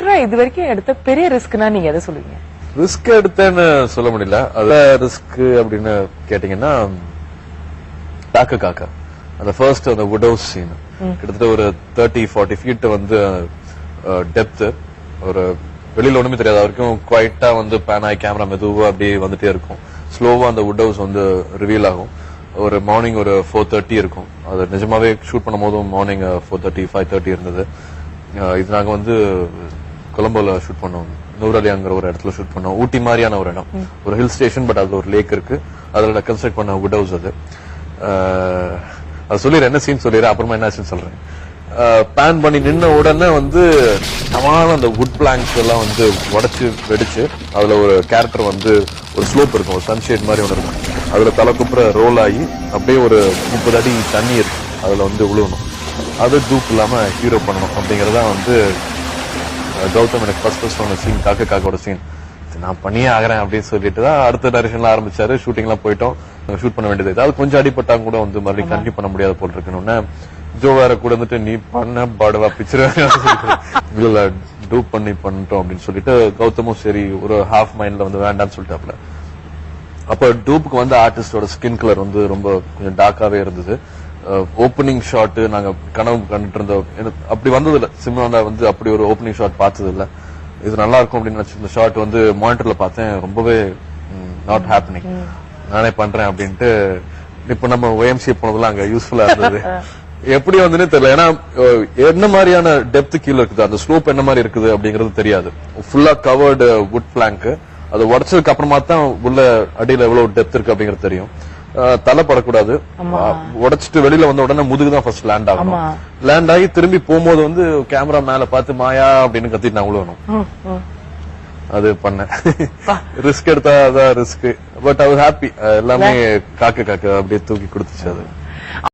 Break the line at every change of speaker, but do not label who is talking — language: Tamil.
ஆக்டரா இது வரைக்கும் எடுத்த பெரிய ரிஸ்க்னா நீங்க எதை சொல்லுவீங்க?
ரிஸ்க் எடுத்தேன்னு சொல்ல முடியல. அது ரிஸ்க் அப்படின்னு கேட்டீங்கன்னா காக்க காக்கா அந்த ஃபர்ஸ்ட் அந்த வுட் ஹவுஸ் சீன் கிட்டத்தட்ட ஒரு 30-40 ஃபீட் வந்து டெப்த். ஒரு வெளியில ஒண்ணுமே தெரியாது வரைக்கும் குவைட்டா வந்து பேன் ஆகி கேமரா மெதுவா அப்படியே வந்துட்டே இருக்கும். ஸ்லோவா அந்த வுட் ஹவுஸ் வந்து ரிவீல் ஆகும். ஒரு மார்னிங் ஒரு 4:30 இருக்கும். அது நிஜமாவே ஷூட் பண்ணும் போதும் மார்னிங் 4:30-5:30 இருந்தது. இது நாங்க வந்து கொலம்போல ஷூட் பண்ணோம். நூரலியாங்கிற ஒரு இடத்துல ஷூட் பண்ணோம். ஊட்டி மாதிரியான ஒரு இடம், ஒரு ஹில் ஸ்டேஷன், பட் அதுல ஒரு லேக் இருக்கு. அதுல கன்ஸ்ட்ரக்ட் பண்ண வுட் ஹவுஸ் அது. அது சொல்லிடுறேன், என்ன சீன் சொல்லிடுறேன், அப்புறமா என்ன சீன் சொல்றேன். பேன் பண்ணி நின்ன உடனே வந்து சமான அந்த வுட் பிளாங்க்ஸ் எல்லாம் வந்து உடைச்சு வெடிச்சு அதுல ஒரு கேரக்டர் வந்து ஒரு ஸ்லோப் இருக்கும், ஒரு சன்ஷேட் மாதிரி ஒன்று இருக்கும். அதுல தலை குப்புற ரோல் ஆகி அப்படியே ஒரு 30 அடி தண்ணி இருக்கு, அதுல வந்து விழுவணும். அது டூப் இல்லாம ஹீரோ பண்ணணும் அப்படிங்கறதான் வந்து கௌதம் எனக்கு ஃபர்ஸ்ட் சொன்ன சீன். காக்க காக்கோட சீன் நான் பண்ணியே ஆகிறேன் அப்படின்னு சொல்லிட்டு தான் அடுத்த டைரக்ஷன்ல ஆரம்பிச்சாரு. ஷூட்டிங் எல்லாம் போயிட்டோம். ஷூட் பண்ண வேண்டியது ஏதாவது கொஞ்சம் அடிப்பட்டாங்க கூட வந்து மறுபடியும் கண்டினியூ பண்ண முடியாத போல் இருக்கணும்னு ஜோ வேற கூட வந்துட்டு நீ பண்ண பாடுவா பிக்சர் இல்ல டூப் பண்ணி பண்ணிட்டோம் அப்படின்னு சொல்லிட்டு கௌதமும் சரி ஒரு ஹாஃப் மைண்ட்ல வந்து வேண்டாம்னு சொல்லிட்டாப்ல. அப்ப டூப்புக்கு வந்து ஆர்டிஸ்டோட ஸ்கின் கலர் வந்து ரொம்ப கொஞ்சம் டார்க்காவே இருந்தது. ஓப்பனிங் ஷாட் நாங்க கனவு கண்டுட்டு இருந்தோம். அப்படி வந்தது இல்ல, சிம்ரான்ல வந்து அப்படி ஒரு ஓப்பனிங் ஷாட் பார்த்தது இல்ல. இது நல்லா இருக்கும் அப்படின்னு நினைச்சிருந்த ஷாட் வந்து மானிட்டர்ல பார்த்தேன், ரொம்பவே நாட் ஹேப்பனிங். நானே பண்றேன் அப்படின்ட்டு இப்ப நம்ம OMC போனதெல்லாம் அங்க யூஸ்ஃபுல்லா இருந்தது. எப்படி வந்துன்னு தெரியல, ஏன்னா என்ன மாதிரியான டெப்த் கீழே இருக்குது, அந்த ஸ்லோப் என்ன மாதிரி இருக்குது அப்படிங்கறது தெரியாது. ஃபுல்லா கவர்டு வுட் பிளாங்க். அது உடச்சதுக்கு அப்புறமா தான் உள்ள அடியில எவ்வளவு டெப்த் இருக்கு அப்படிங்கறது தெரியும். தலை படக்கூடாது. உடைச்சிட்டு வெளியில வந்த உடனே முதுகு தான் ஃபர்ஸ்ட் லேண்ட் ஆகணும். லேண்ட் ஆகி திரும்பி போகும்போது வந்து கேமரா மேல பார்த்து மாயா அப்படின்னு கத்திட்டு நான் விழுவணும். அது பண்ணேன். ரிஸ்க் எடுத்தா அதான் risk. But I was happy. எல்லாமே காக்க காக்க அப்படியே தூக்கி கொடுத்துச்சு அது.